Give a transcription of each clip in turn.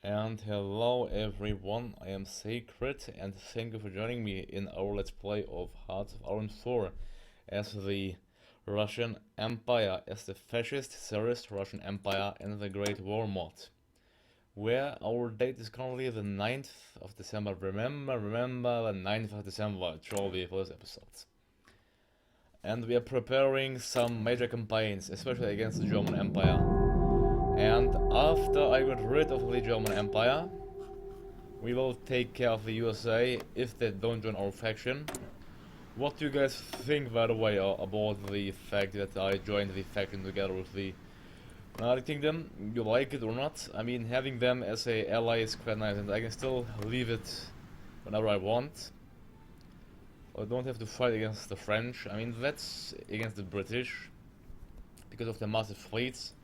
And hello everyone, I am Sacred and thank you for joining me in our let's play of Hearts of Iron 4 as the Russian Empire, as the fascist, Tsarist Russian Empire and the Great War mod. Where our date is currently the 9th of December. Remember the 9th of December, it shall be for this episode. And we are preparing some major campaigns, especially against the German Empire. And after I get rid of the German Empire, we will take care of the USA if they don't join our faction. What do you guys think, by the way, about the fact that I joined the faction together with the United Kingdom? You like it or not? I mean, having them as a ally is quite nice, and I can still leave it whenever I want. I don't have to fight against the French. I mean, that's against the British because of their massive fleets.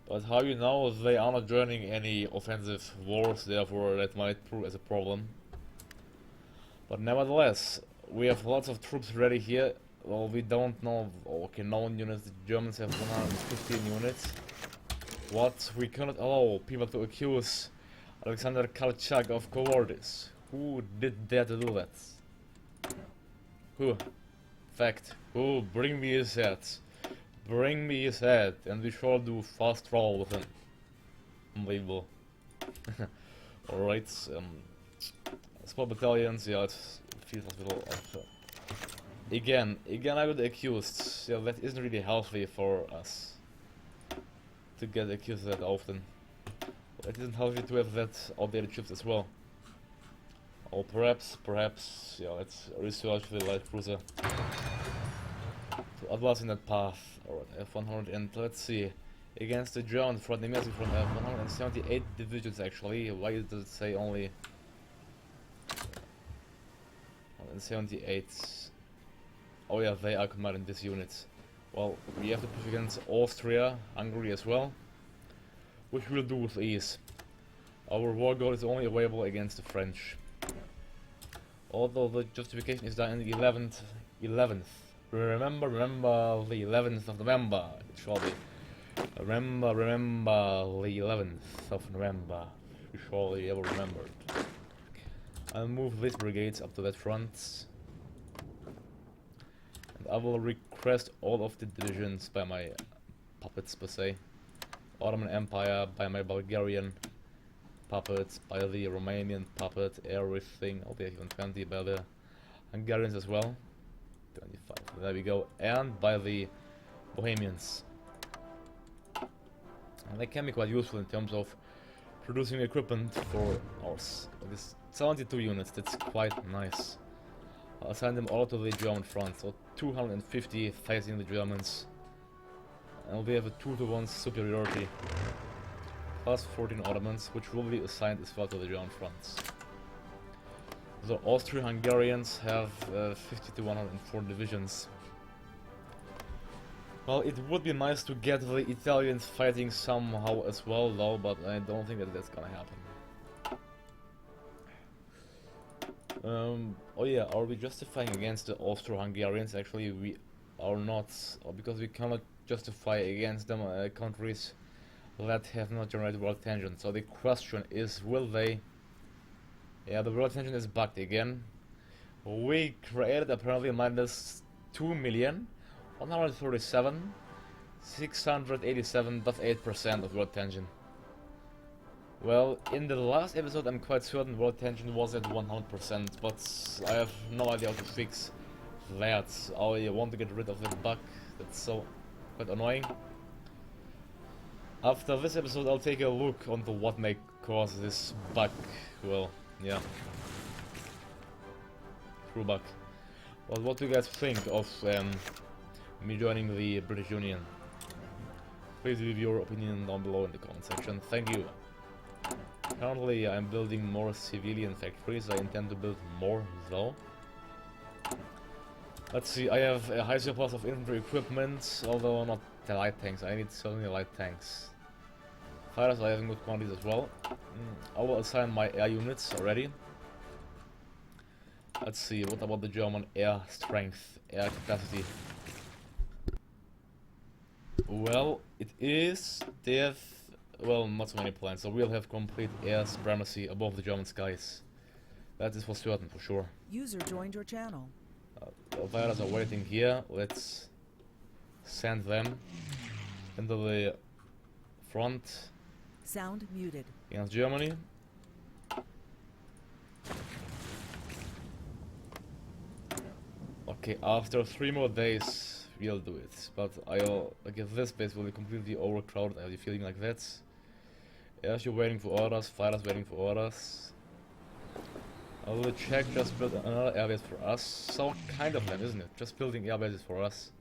But how you know they are not joining any offensive wars, therefore that might prove as a problem. But nevertheless, we have lots of troops ready here. Well, we don't know, okay, known units. The Germans have 115 units. What? We cannot allow people to accuse Alexander Kolchak of cowardice. Who did dare to do that? Who? Fact. Who? Bring me his head. Bring me his head, and we shall do fast travel with him. Unbelievable. Alright, small battalions, yeah, it's field hospital. Again, I got accused. Yeah, that isn't really healthy for us to get accused that often. It isn't healthy to have that outdated ships as well. Or perhaps, yeah, let's research the light cruiser to advance in that path. Alright, F100, and let's see. Against the German front, the American front, 178 divisions actually. Why does it say only 178? Oh yeah, they are commanding this unit. Well, we have to push against Austria, Hungary as well, which we'll do with ease. Our war goal is only available against the French. Although the justification is done in the 11th. Remember the 11th of November, it shall be. Remember the 11th of November, you surely ever remembered. I'll move these brigades up to that front. And I will request all of the divisions by my puppets per se. Ottoman Empire by my Bulgarian puppets, by the Romanian puppet, everything. Oh, there's even 20 by the Hungarians as well. 25, there we go, and by the Bohemians. And they can be quite useful in terms of producing equipment for us. This 72 units, that's quite nice. I'll assign them all to the German front, so 250 facing the Germans. And we have a 2-to-1 superiority. Plus 14 Ottomans, which will be assigned as well to the German fronts. The Austro-Hungarians have 50 to 104 divisions. Well, it would be nice to get the Italians fighting somehow as well, though, but I don't think that that's gonna happen. Oh yeah, are we justifying against the Austro-Hungarians? Actually, we are not, because we cannot justify against them countries that have not generated world tension. So the question is, will they? Yeah, the world tension is bugged again. We created apparently minus 2,137,687.8% of world tension. Well, in the last episode I'm quite certain world tension was at 100%, but I have no idea how to fix that. I want to get rid of that bug, that's so quite annoying. After this episode I'll take a look onto what may cause this bug. Well, yeah. True bug. Well, what do you guys think of me joining the British Union? Please leave your opinion down below in the comment section. Thank you. Currently I'm building more civilian factories. I intend to build more though. Let's see, I have a high surplus of infantry equipment, although not the light tanks. I need certainly light tanks. Fighters I have in good quantities as well. I will assign my air units already. Let's see, what about the German air strength, air capacity? Well, it is, they have well, not so many planes, so we'll have complete air supremacy above the German skies. That is for certain, for sure. User joined your channel. The fighters are waiting here. Let's send them into the front. Sound muted. Against Germany. Okay, after 3 more days we'll do it. But I guess this base will be completely overcrowded. I have the feeling like that. As you're waiting for orders, fighters waiting for orders. The Czech just built another airbase for us. So kind of them, isn't it? Just building airbases for us.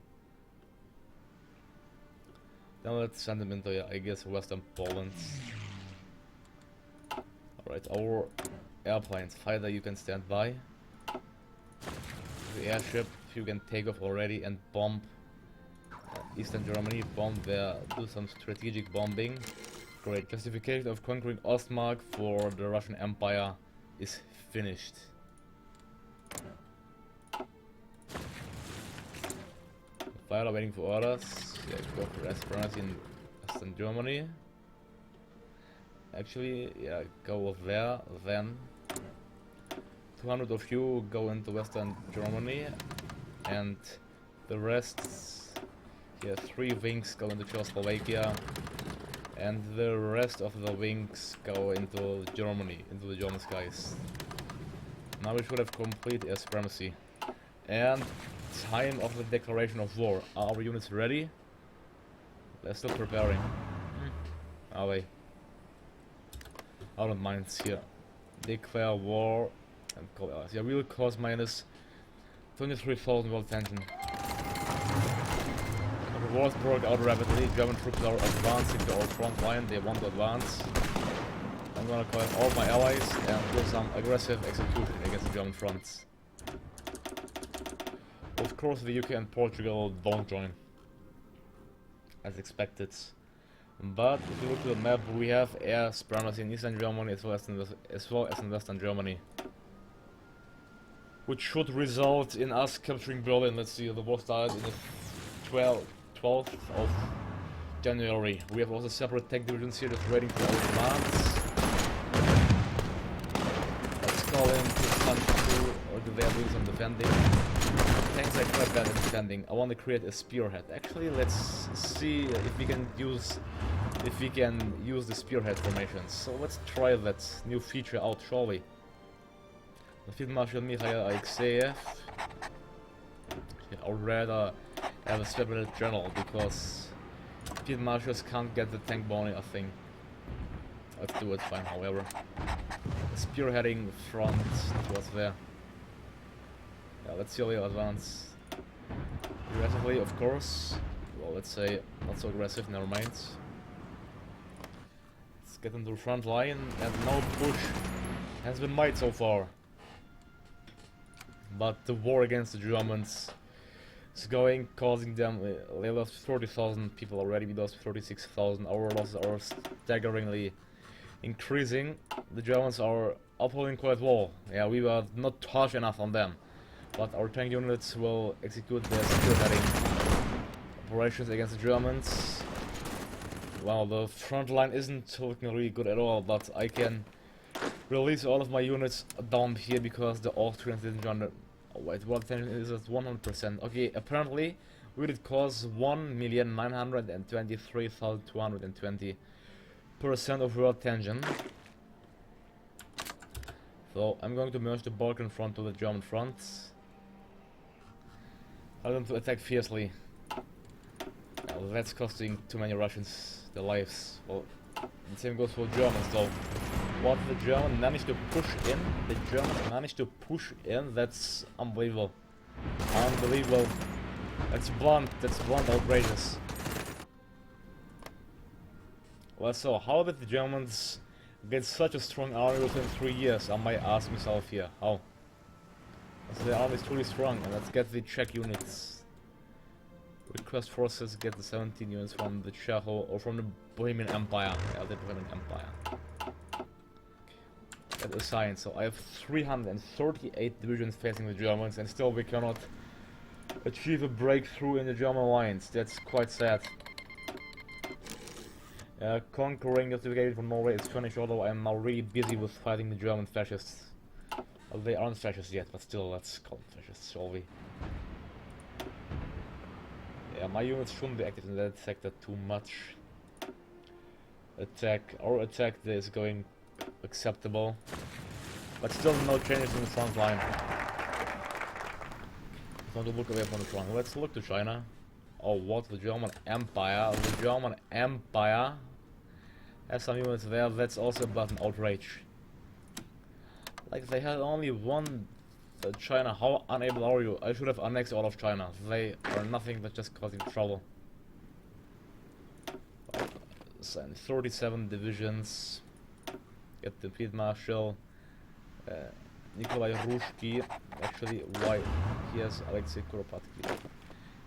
Now let's send them into, I guess, Western Poland. Alright, our airplanes. Fighter, you can stand by. The airship, you can take off already and bomb Eastern Germany. Bomb there, do some strategic bombing. Great. Justification of conquering Ostmark for the Russian Empire is finished. Fighter waiting for orders. Yeah, go for Esperance in Western Germany. Actually, yeah, go over there, then 200 of you go into Western Germany, and the rest, yeah, 3 wings go into Czechoslovakia, and the rest of the wings go into Germany, into the German skies. Now we should have complete air supremacy. And time of the declaration of war. Are our units ready? They're still preparing. Are they? I don't mind here. Declare war and call us. Yeah, real cost minus 23,000 world tension. The wars broke out rapidly. German troops are advancing to our front line. They want to advance. I'm gonna call all my allies and do some aggressive execution against the German fronts. Of course, the UK and Portugal don't join, as expected. But if you look at the map, we have air supremacy in Eastern Germany as well as in Western Germany, which should result in us capturing Berlin. Let's see, the war started in the 12th of January. We have also separate tech divisions here just waiting for our demands. Let's call in to Sun 2 or do they do some defending? Tanks are quite bad at defending. I want to create a spearhead. Actually, let's see if we can use the spearhead formations. So let's try that new feature out, shall we? The Field Marshal Mikhail Alexeyev. I would rather have a separate general because Field Marshals can't get the tank bounty, I think. Let's do it fine, however. Spearheading front towards there. Yeah, let's see how we advance. Aggressively, of course. Well, let's say not so aggressive, never mind. Let's get into the front line, and no push has been made so far. But the war against the Germans is going, causing them. They lost 30,000 people already, we lost 36,000. Our losses are staggeringly increasing. The Germans are upholding quite well. Yeah, we were not harsh enough on them. But our tank units will execute their spearheading operations against the Germans. Well, the front line isn't looking really good at all, but I can release all of my units down here because the Austrians didn't join the... Oh wait, world tension is at 100%. Okay, apparently we did cause 1,923,220% of world tension. So I'm going to merge the Balkan front to the German front. I want them to attack fiercely. Well, that's costing too many Russians their lives. Well, the same goes for Germans though. What the Germans managed to push in, that's unbelievable. Unbelievable. That's blunt, outrageous. Well, so how did the Germans get such a strong army within 3 years? I might ask myself here. How? So the army is truly strong, and let's get the Czech units. Request forces, get the 17 units from the Czecho or from the Bohemian Empire. Yeah, the Bohemian Empire. Get assigned. So I have 338 divisions facing the Germans, and still we cannot achieve a breakthrough in the German lines. That's quite sad. Conquering justification from Norway is finished, although I am now really busy with fighting the German fascists. Well, they aren't fascists yet, but still, let's call them fascists, shall we? Yeah, my units shouldn't be active in that sector too much. Our attack there is going acceptable, but still no changes in the front line. I want to look away from the front. Let's look to China. Oh, what? The German Empire. The German Empire has some units there. That's also about an outrage. Like, they had only one China. How unable are you? I should have annexed all of China. They are nothing but just causing trouble. Send 37 divisions. Get the Field Marshal. Nikolai Rushki. Actually, why? He has Alexei Kuropatkin.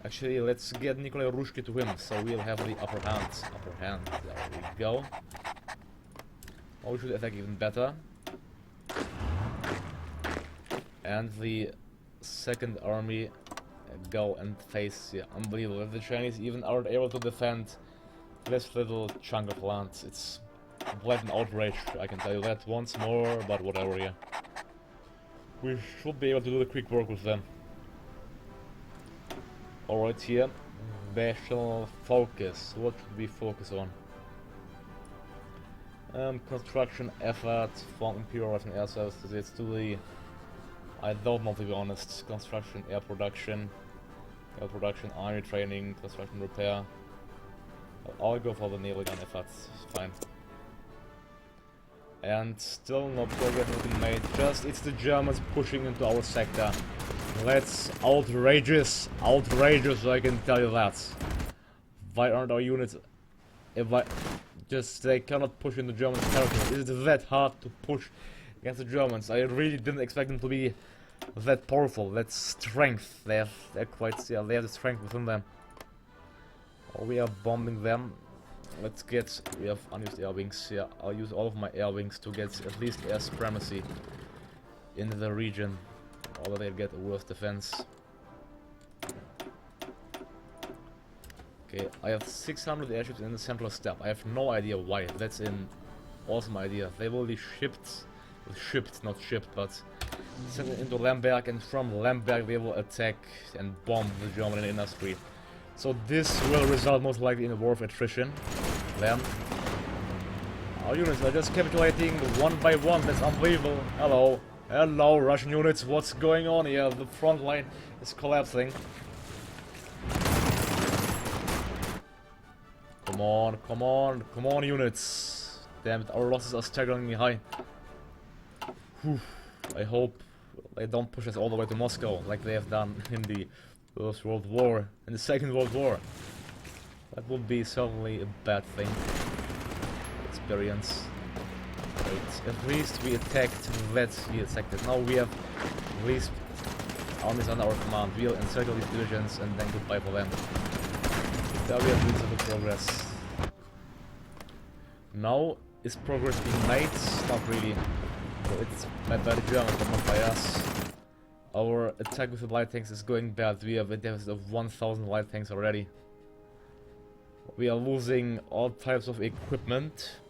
Actually, let's get Nikolai Rushki to him, so we'll have the upper hand. There we go. Oh, we should attack even better. And the second army go and face, yeah, unbelievable. The Chinese even aren't able to defend this little chunk of land. It's a blatant outrage, I can tell you that once more, but whatever, yeah. We should be able to do the quick work with them. Alright, here. Special focus. What should we focus on? Construction effort from Imperial Russian Air Services. It's to the... I don't know, to be honest. Construction, air production, army training, construction repair. I'll go for the naval gun if that's fine. And still no progress has been made. Just it's the Germans pushing into our sector. That's outrageous, I can tell you that. Why aren't our units? They cannot push into German territory. Is it that hard to push against the Germans? I really didn't expect them to be that powerful, that strength. They're quite, yeah, they have the strength within them. Oh, we are bombing them. Let's get, we have unused air wings. Yeah, I'll use all of my air wings to get at least air supremacy in the region. Although they'll get a worse defense. Okay, I have 600 airships in the central steppe. I have no idea why. That's an awesome idea. They will be shipped, not shipped, but sent into Lemberg, and from Lemberg they will attack and bomb the German industry. So this will result most likely in a war of attrition. Then our units are just capitulating one by one. That's unbelievable. Hello, Russian units. What's going on here? The front line is collapsing. Come on, units. Damn it, our losses are staggeringly high. Whew. I hope they don't push us all the way to Moscow like they have done in the First World War, in the Second World War. That would be certainly a bad thing. Experience. Wait, at least we attacked that sector. Now we have at least armies under our command. We'll encircle these divisions and then goodbye for them. There we have reasonable progress. Now, is progress being made? Not really. So it's made by the Germans, but not by us. Our attack with the light tanks is going bad. We have a deficit of 1,000 light tanks already. We are losing all types of equipment.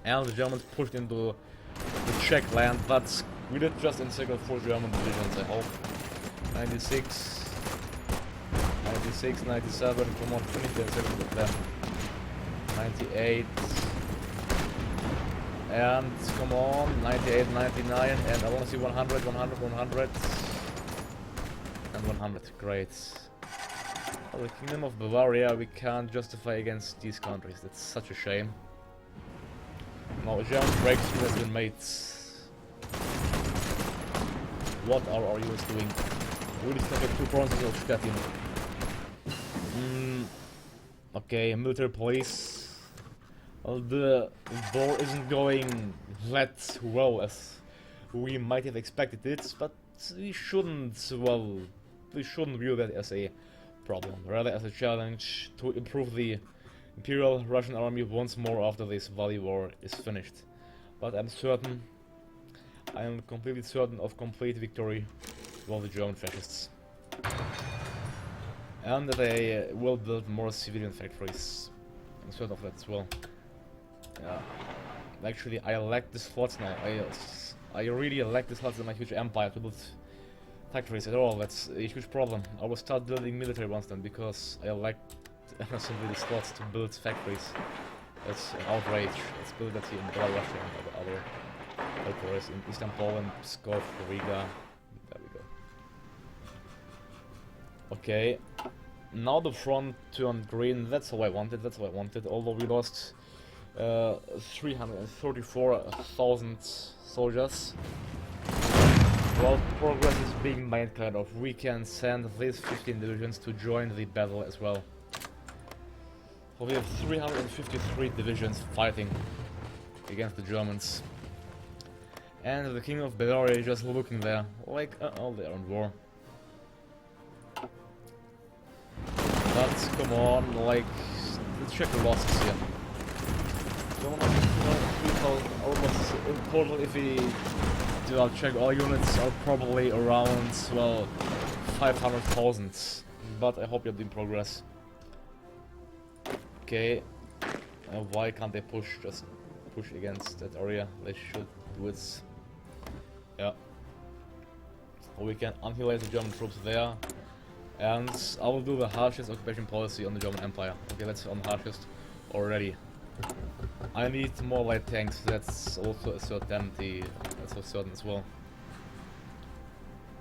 And the Germans pushed into the Czech land, but we did just encircle 4 German divisions, I hope. 96, 97, come on, finish the encirclement with them. 98, and come on, 98, 99, and I want to see 100, 100, and 100, great. Well, the Kingdom of Bavaria we can't justify against these countries, that's such a shame. Now a German breakthrough has been made. What are our units doing? We just have 2 provinces of Stettin. Okay, military police. Well, the war isn't going that well as we might have expected it, but we shouldn't view that as a problem, rather as a challenge to improve the Imperial Russian army once more after this Valley War is finished. But I am completely certain of complete victory over the German fascists. And they will build more civilian factories. sort of that as well. Yeah. Actually, I lack the slots now. I really lack the slots in my huge empire to build factories at all. That's a huge problem. I will start building military ones then, because I lack simply the slots to build factories. That's an outrage. Let's build that here in Belarus and other territories in Eastern Poland, Pskov, Riga. There we go. Okay. Now the front turned green. That's how I wanted. That's how I wanted. Although we lost 334,000 soldiers. Well, progress is being made, kind of. We can send these 15 divisions to join the battle as well. So we have 353 divisions fighting against the Germans. And the King of Bavaria is just looking there, like, oh, they're on war. But, come on, like, let's check the losses here. Germany, 3,000 almost in total. If we do not check, all units are probably around, well, 500,000. But I hope you're doing progress. Okay. Why can't they push? Just push against that area. They should do it. Yeah. Or we can annihilate the German troops there. And I will do the harshest occupation policy on the German Empire. Okay, that's on harshest already. I need more light tanks, that's also a certainty, that's for certain as well.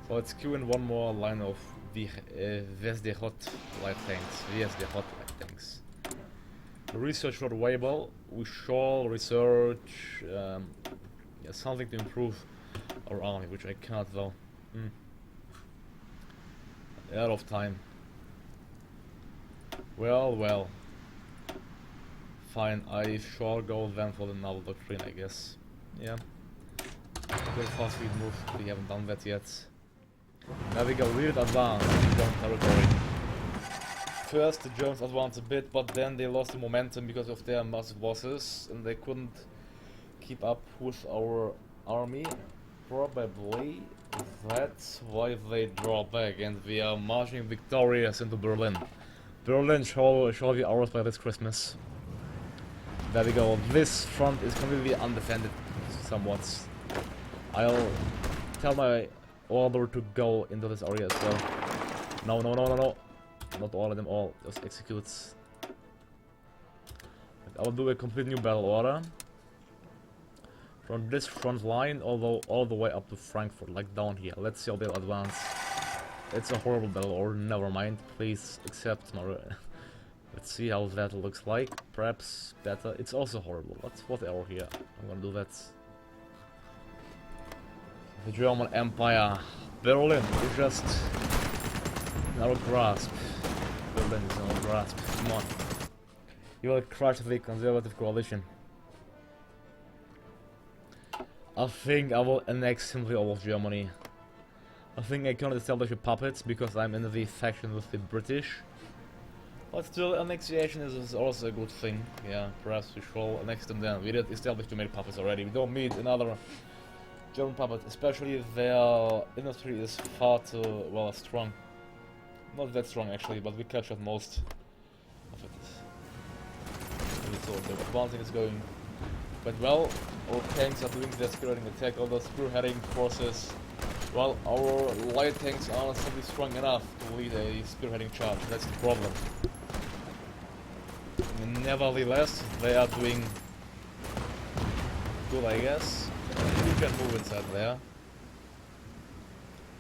So let's queue in one more line of the Vesderot light tanks. Vesderot light tanks. The research not available. We shall research yeah, something to improve our army, which I cannot though. Out of time. Well. Fine, I shall go then for the naval doctrine, I guess. Yeah. Very fast we move, we haven't done that yet. There we go, we did advance in German territory. First the Germans advanced a bit, but then they lost the momentum because of their massive losses, and they couldn't keep up with our army. Probably that's why they draw back, and we are marching victorious into Berlin. Berlin shall be ours by this Christmas. There we go. This front is completely undefended, somewhat. I'll tell my order to go into this area as well. No. Not all of them, all. Just executes. I'll do a complete new battle order. From this front line, although all the way up to Frankfurt, like down here. Let's see how they'll advance. It's a horrible battle order, never mind. Please accept my... Let's see how that looks like. Perhaps better. It's also horrible. Let's put arrow here. I'm gonna do that. The German Empire. Berlin is just in our grasp. Berlin is in our grasp. Come on. You will crush the conservative coalition. I think I will annex simply all of Germany. I think I cannot establish a puppet because I'm in the faction with the British. But still, annexation is also a good thing. Yeah, perhaps we shall annex them then. We did establish too many puppets already. We don't need another German puppet, especially if their industry is far too, well, strong. Not that strong actually, but we captured most of it. So the advancing is going quite well. Our tanks are doing their spearheading attack, all the spearheading forces. Well, our light tanks are not simply strong enough to lead a spearheading charge. That's the problem. Nevertheless, they are doing good, I guess. You can move inside there.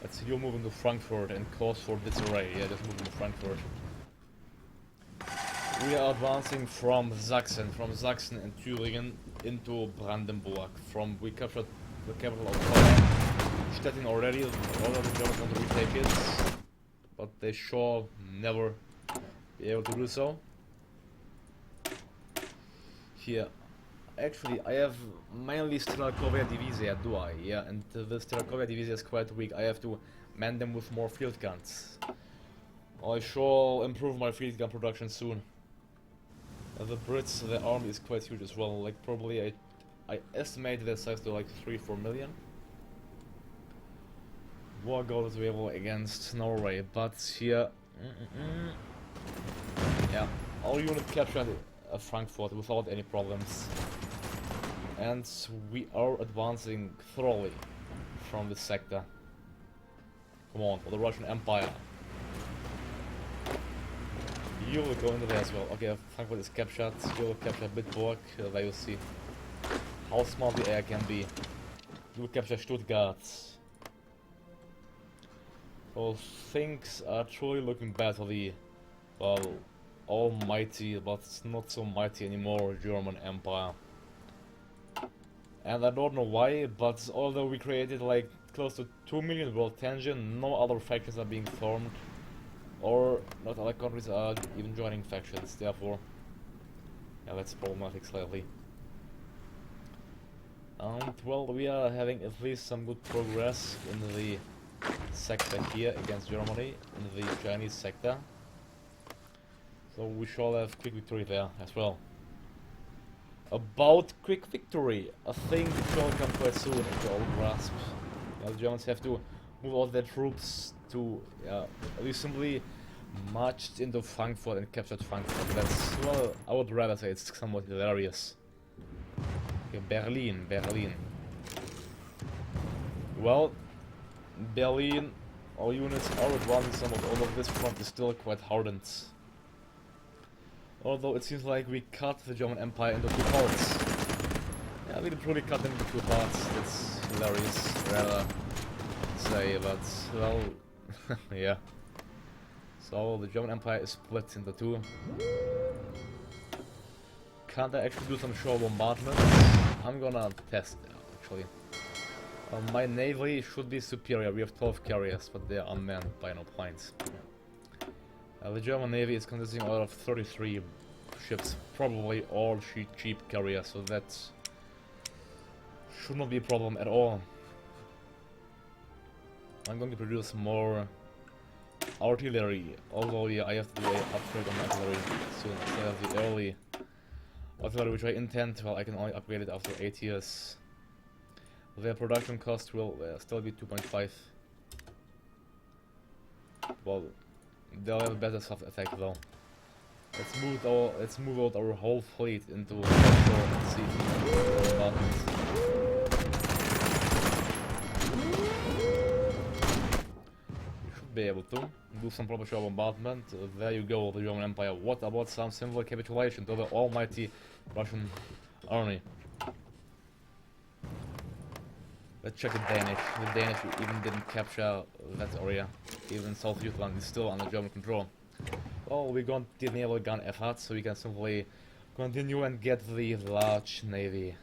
Let's see, you're moving to Frankfurt and cause for disarray. Yeah, just moving to Frankfurt. We are advancing from Sachsen and Thüringen into Brandenburg. We captured the capital of Poland, Stettin already. All of the Germans want to retake it, but they shall never be able to do so. Here, actually, I have mainly Strelkovia Divizia, do I? Yeah, and the Strelkovia Divizia is quite weak. I have to man them with more field guns. I shall improve my field gun production soon. The Brits, their army is quite huge as well. Like probably, I estimate their size to like 3-4 million. War goal is available against Norway, but here, yeah, our unit captured Frankfurt without any problems. And we are advancing thoroughly from this sector. Come on, for the Russian Empire. You will go into there as well. Okay, Frankfurt is captured. You will capture Bitburg. There you see how smart the air can be. You will capture Stuttgart. So things are truly looking bad for the, well, almighty, but not so mighty anymore, German Empire. And I don't know why, but although we created like close to 2 million world tension, no other factions are being formed. Or not other countries are even joining factions, therefore, yeah, that's problematic slightly. And well, we are having at least some good progress in the sector here against Germany, in the Chinese sector. So we shall have quick victory there as well. About quick victory, I think it shall come quite soon into our grasp. The Germans have to move all their troops to, we simply marched into Frankfurt and captured Frankfurt. That's, well, I would rather say it's somewhat hilarious. Okay, Berlin. Well, Berlin, our units are advancing somewhat, although this front is still quite hardened. Although it seems like we cut the German Empire into 2 parts. Yeah, we truly cut them into 2 parts. That's hilarious, rather say, but, well, yeah. So the German Empire is split into 2. Can't I actually do some shore bombardments? I'm gonna test it, actually. My navy should be superior. We have 12 carriers, but they are unmanned by no planes. The German navy is consisting out of 33 ships, probably all cheap carriers, so that should not be a problem at all. I'm going to produce more artillery, although yeah, I have to do an upgrade on artillery soon instead of the early artillery, which I intend, well, I can only upgrade it after 8 years. Their production cost will still be 2.5. Well, they'll have a better soft attack though. Let's move out our whole fleet into offshore and see bombardment. You should be able to do some proper shore bombardment. There you go, the German Empire. What about some simple capitulation to the almighty Russian army? Let's check the Danish. The Danish even didn't capture that area. Even South Jutland is still under German control. Well, we're going to enable gun effort, so we can simply continue and get the large navy.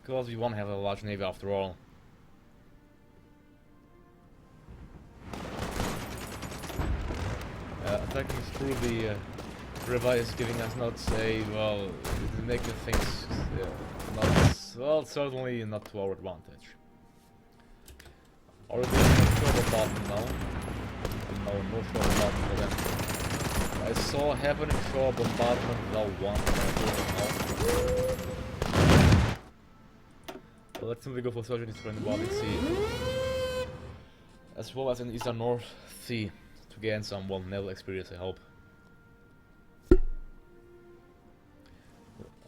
Because we want to have a large navy after all. Attacking through the river is giving us not a, well, making things not, well, certainly not to our advantage. Are we doing a shore bombardment now? No shore bombardment for them. I saw happening shore bombardment level 1 now. So let's simply go for surgery in the Baltic Sea. As well as in the Eastern North Sea to gain some, well, naval experience, I hope.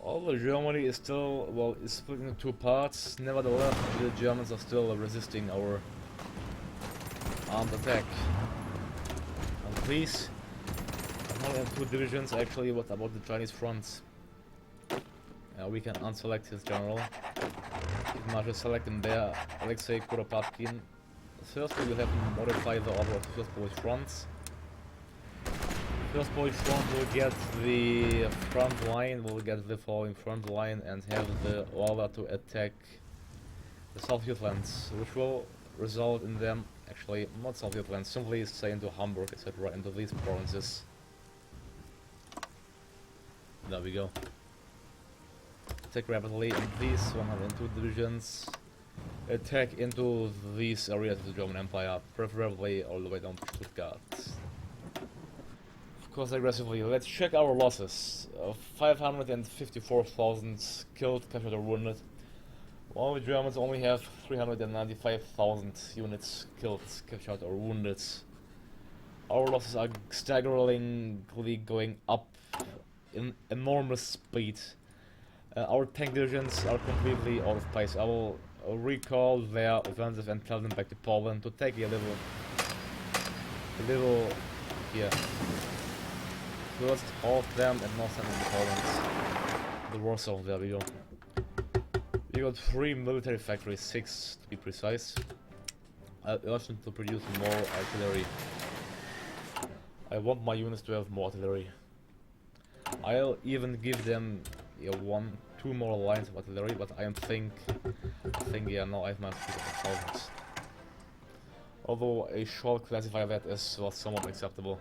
Although Germany is still, well, is split into 2 parts, nevertheless the Germans are still resisting our armed attack. And please, I only have 2 divisions actually. What about the Chinese fronts? We can unselect his general. We can just select him there, Alexei Kuropatkin. First we will have to modify the order of the First Polish fronts. First Polish front will get the front line, will get the following front line and have the order to attack the South Jutlands, which will result in them, actually not South Jutlands, simply say into Hamburg, etc., into these provinces. There we go. Attack rapidly in these 102 divisions. Attack into these areas of the German Empire, preferably all the way down to Stuttgart. Of course, aggressively. Let's check our losses. 554,000 killed, captured or wounded. While the Germans only have 395,000 units killed, captured or wounded. Our losses are staggeringly going up enormous speed. Our tank divisions are completely out of place. I will recall their offensive and tell them back to Poland to take a little here. First hold them and not send them to Poland. The Warsaw, there we go. We got 3 military factories, 6 to be precise. I urge them to produce more artillery. I want my units to have more artillery. I'll even give them 2 more lines of artillery, but I think yeah, no, I have my thousands. Although I shall classify that as somewhat acceptable.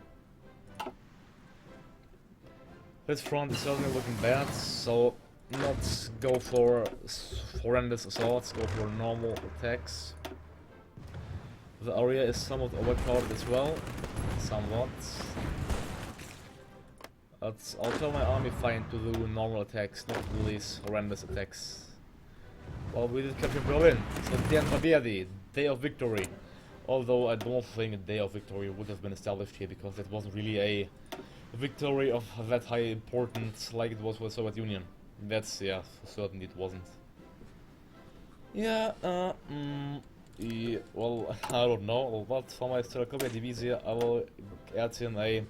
This front is certainly looking bad, so not go for horrendous assaults, go for normal attacks. The area is somewhat overcrowded as well, somewhat. But I'll tell my army fine to do normal attacks, not do these horrendous attacks. Well, we did capture Berlin, so Den Победы, Day of Victory. Although I don't think a Day of Victory would have been established here, because it wasn't really a victory of that high importance like it was for the Soviet Union. That's, yeah, for certain it wasn't. Yeah, well, I don't know, but for my Stratospheric Division I will add in a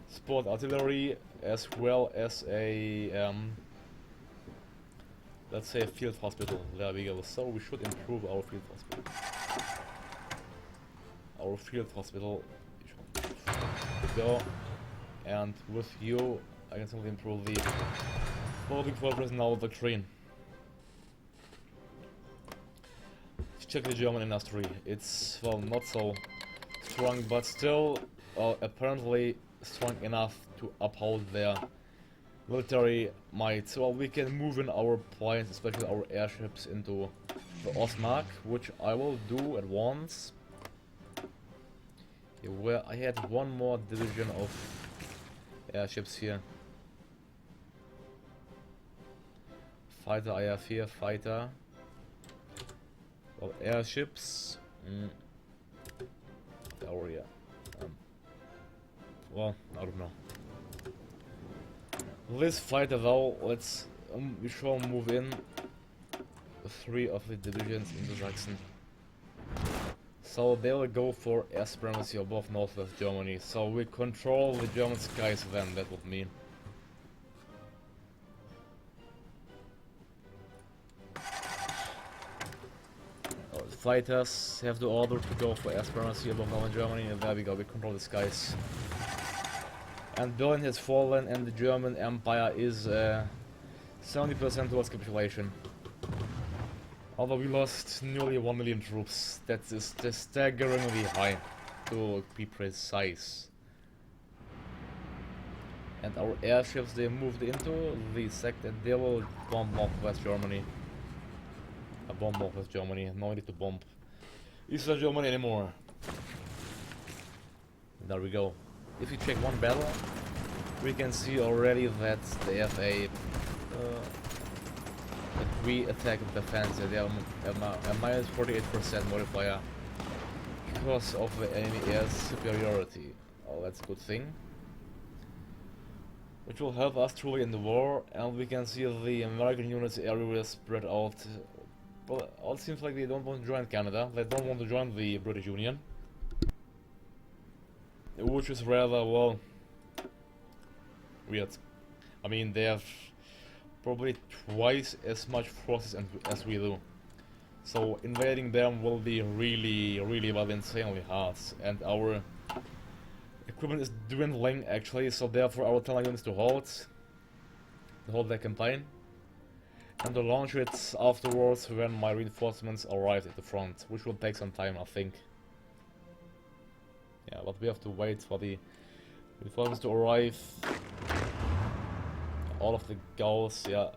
sport artillery as well as a, let's say a field hospital. There we go. So we should improve our field hospital. Our field hospital should go. And with you, I can simply improve the Baltic Fortress now doctrine. Check the German and Austrian. It's, well, not so strong, but still apparently strong enough to uphold their military might. So we can move in our planes, especially our airships, into the Ostmark, which I will do at once. Here, where I had one more division of airships here. Fighter I have here, fighter. Well, airships. Oh yeah. Well, I don't know. This fighter though, let's we shall move in 3 of the divisions into Sachsen. So they will go for air supremacy above northwest Germany. So we control the German skies then, that would mean. Fighters have the order to go for air supremacy above northern Germany, and there we go, we control the skies. And Berlin has fallen and the German Empire is 70% towards capitulation. Although we lost nearly 1 million troops, that is staggeringly high, to be precise. And our airships, they moved into the sector, they will bomb northwest Germany. Bomb northwest Germany, no need to bomb Eastern Germany anymore. There we go. If you check one battle, we can see already that they have a we attack and defense. They have a minus 48% modifier because of the enemy air superiority. Oh, that's a good thing. Which will help us truly in the war, and we can see the American units everywhere spread out. Well, it seems like they don't want to join Canada. They don't want to join the British Union. Which is rather, well, weird. I mean, they have probably twice as much forces as we do. So invading them will be really well insanely hard. And our equipment is dwindling actually, so therefore I will tell my units to hold their campaign. And to launch it afterwards when my reinforcements arrive at the front, which will take some time, I think. Yeah, but we have to wait for the reinforcements to arrive. All of the goals, yeah,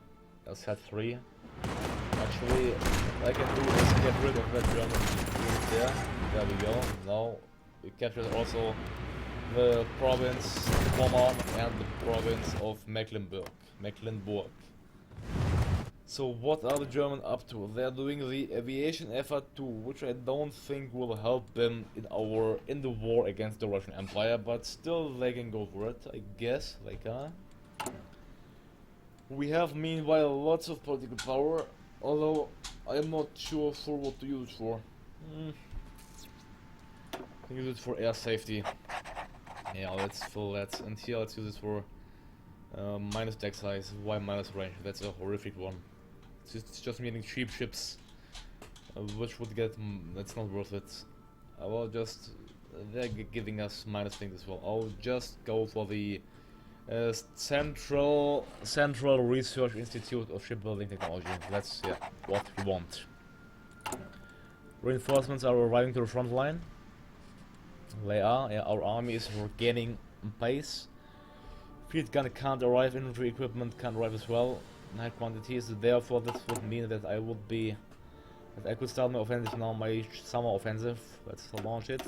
I said 3. Actually, what I can do is get rid of that German unit there. There we go. Now we captured also the province of Pommern and the province of Mecklenburg. So what are the Germans up to? They're doing the aviation effort too, which I don't think will help them in the war against the Russian Empire, but still they can go for it. I guess they can. We have meanwhile lots of political power, although I am not sure for what to use it for. Can use it for air safety. Yeah, let's fill that. And here let's use it for minus deck size, Y minus range. That's a horrific one. It's just meaning cheap ships, which would get. That's not worth it. I will just. They're giving us minus things as well. I'll just go for the Central Research Institute of Shipbuilding Technology. That's what we want. Reinforcements are arriving to the front line. They are. Yeah, our army is regaining pace. Field gun can't arrive. Infantry equipment can't arrive as well in high quantities. Therefore, this would mean that I could start my offensive now. My summer offensive. Let's launch it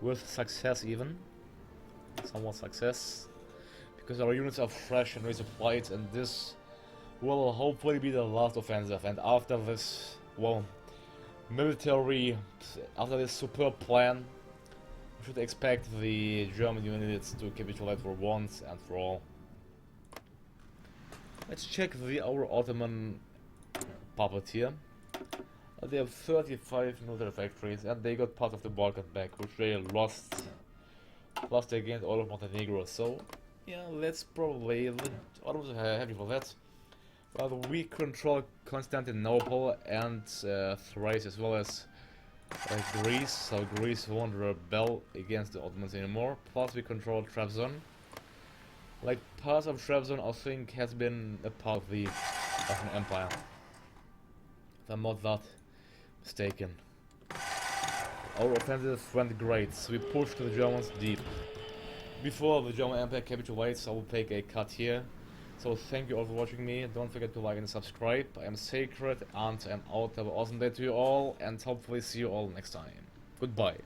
with success even. Somewhat success, because our units are fresh and resupplied, and this will hopefully be the last offensive. And after this, well, after this superb plan, we should expect the German units to capitulate for once and for all. Let's check our Ottoman puppet here. They have 35 military factories, and they got part of the Balkan back, which they lost. Plus they gained all of Montenegro, so yeah, let's probably Ottomans are happy for that. But we control Constantinople and Thrace as well as Greece, so Greece won't rebel against the Ottomans anymore. Plus we control Trabzon. Like parts of Trabzon I think has been a part of the Ottoman Empire. If I'm not that mistaken. Our offensive went great, so we pushed the Germans deep. Before the German Empire capitulates, I will take a cut here. So thank you all for watching me, don't forget to like and subscribe. I am Sacred and I'm out. Have an awesome day to you all, and hopefully see you all next time. Goodbye.